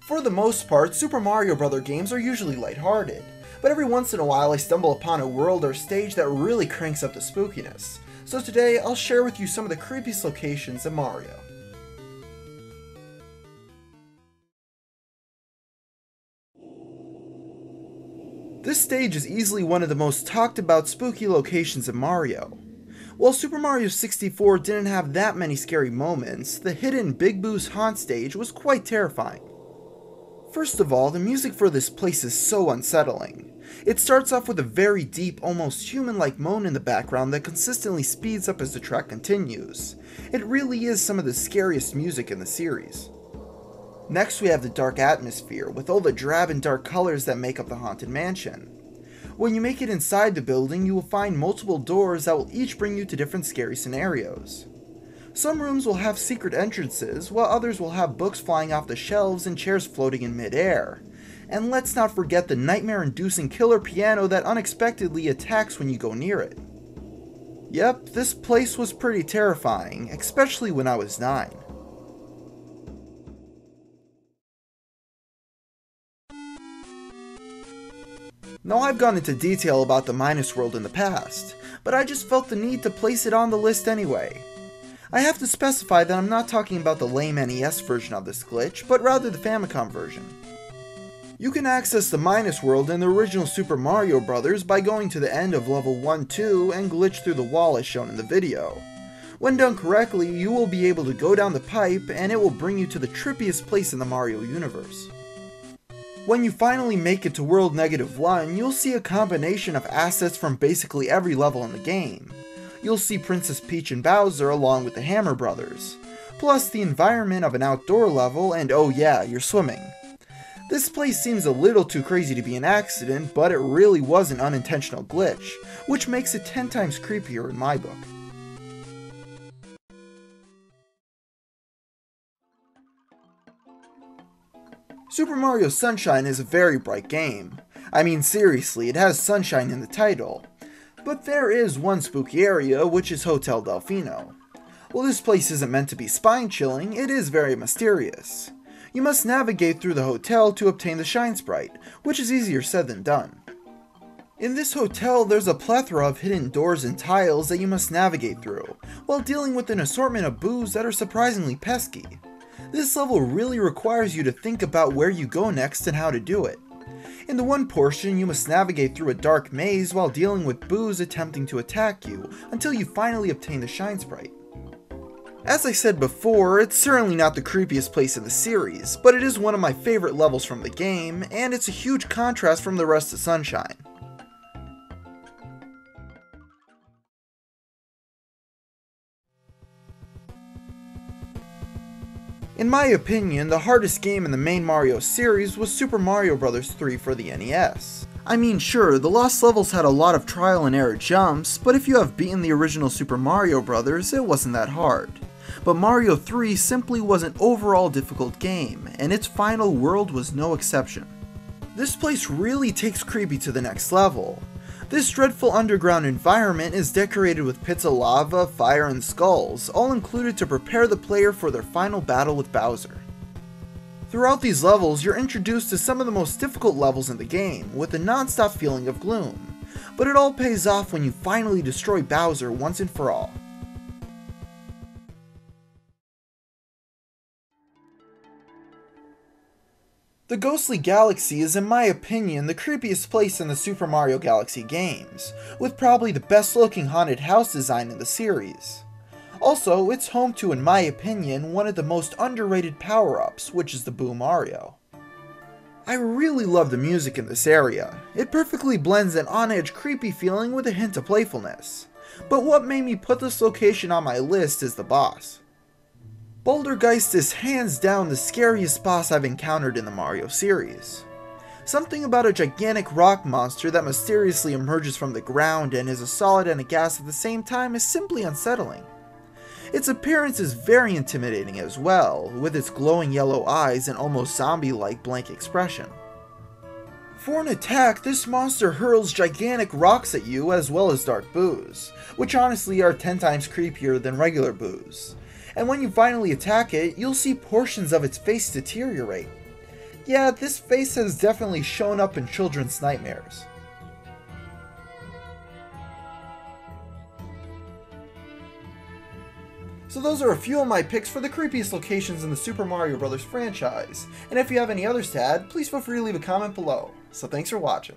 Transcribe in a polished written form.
For the most part, Super Mario Bros. Games are usually lighthearted, but every once in a while I stumble upon a world or stage that really cranks up the spookiness. So today, I'll share with you some of the creepiest locations in Mario. This stage is easily one of the most talked about spooky locations in Mario. While Super Mario 64 didn't have that many scary moments, the hidden Big Boo's Haunt stage was quite terrifying. First of all, the music for this place is so unsettling. It starts off with a very deep, almost human-like moan in the background that consistently speeds up as the track continues. It really is some of the scariest music in the series. Next we have the dark atmosphere, with all the drab and dark colors that make up the Haunted Mansion. When you make it inside the building, you will find multiple doors that will each bring you to different scary scenarios. Some rooms will have secret entrances, while others will have books flying off the shelves and chairs floating in mid-air. And let's not forget the nightmare-inducing killer piano that unexpectedly attacks when you go near it. Yep, this place was pretty terrifying, especially when I was 9. Now I've gone into detail about the Minus World in the past, but I just felt the need to place it on the list anyway. I have to specify that I'm not talking about the lame NES version of this glitch, but rather the Famicom version. You can access the Minus World in the original Super Mario Bros. By going to the end of level 1-2 and glitch through the wall as shown in the video. When done correctly, you will be able to go down the pipe and it will bring you to the trippiest place in the Mario universe. When you finally make it to World -1, you'll see a combination of assets from basically every level in the game. You'll see Princess Peach and Bowser along with the Hammer Brothers, plus the environment of an outdoor level, and oh yeah, you're swimming. This place seems a little too crazy to be an accident, but it really was an unintentional glitch, which makes it 10 times creepier in my book. Super Mario Sunshine is a very bright game. I mean seriously, it has sunshine in the title. But there is one spooky area, which is Hotel Delfino. While this place isn't meant to be spine-chilling, it is very mysterious. You must navigate through the hotel to obtain the Shine Sprite, which is easier said than done. In this hotel, there's a plethora of hidden doors and tiles that you must navigate through, while dealing with an assortment of boos that are surprisingly pesky. This level really requires you to think about where you go next and how to do it. In the one portion, you must navigate through a dark maze while dealing with boos attempting to attack you, until you finally obtain the Shine Sprite. As I said before, it's certainly not the creepiest place in the series, but it is one of my favorite levels from the game, and it's a huge contrast from the rest of Sunshine. In my opinion, the hardest game in the main Mario series was Super Mario Bros. 3 for the NES. I mean sure, the lost levels had a lot of trial and error jumps, but if you have beaten the original Super Mario Bros., it wasn't that hard. But Mario 3 simply was an overall difficult game, and its final world was no exception. This place really takes creepy to the next level. This dreadful underground environment is decorated with pits of lava, fire, and skulls, all included to prepare the player for their final battle with Bowser. Throughout these levels, you're introduced to some of the most difficult levels in the game, with a non-stop feeling of gloom, but it all pays off when you finally destroy Bowser once and for all. The Ghostly Galaxy is in my opinion the creepiest place in the Super Mario Galaxy games, with probably the best looking haunted house design in the series. Also, it's home to, in my opinion, one of the most underrated power-ups, which is the Boo Mario. I really love the music in this area. It perfectly blends an on-edge creepy feeling with a hint of playfulness. But what made me put this location on my list is the boss. Bouldergeist is hands down the scariest boss I've encountered in the Mario series. Something about a gigantic rock monster that mysteriously emerges from the ground and is a solid and a gas at the same time is simply unsettling. Its appearance is very intimidating as well, with its glowing yellow eyes and almost zombie-like blank expression. For an attack, this monster hurls gigantic rocks at you as well as dark boos, which honestly are 10 times creepier than regular boos. And when you finally attack it, you'll see portions of its face deteriorate. Yeah, this face has definitely shown up in children's nightmares. So those are a few of my picks for the creepiest locations in the Super Mario Bros. Franchise, and if you have any others to add, please feel free to leave a comment below. So thanks for watching.